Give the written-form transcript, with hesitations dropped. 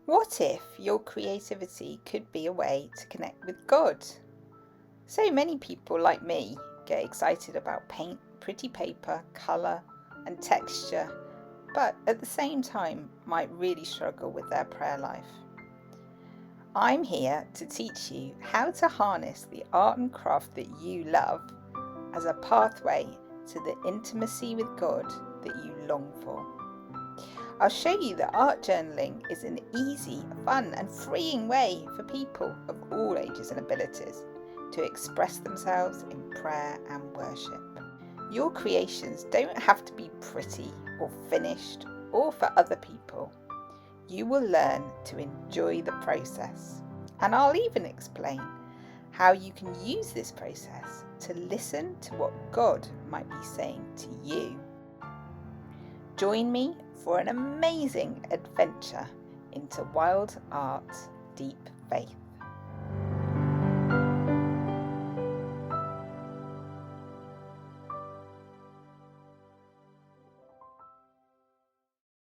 What if your creativity could be a way to connect with God? So many people like me get excited about paint, pretty paper, colour and texture, but at the same time might really struggle with their prayer life. I'm here to teach you how to harness the art and craft that you love as a pathway to the intimacy with God that you long for. I'll show you that art journaling is an easy, fun and freeing way for people of all ages and abilities to express themselves in prayer and worship. Your creations don't have to be pretty or finished or for other people. You will learn to enjoy the process, and I'll even explain how you can use this process to listen to what God might be saying to you. Join me for an amazing adventure into wild art, deep faith.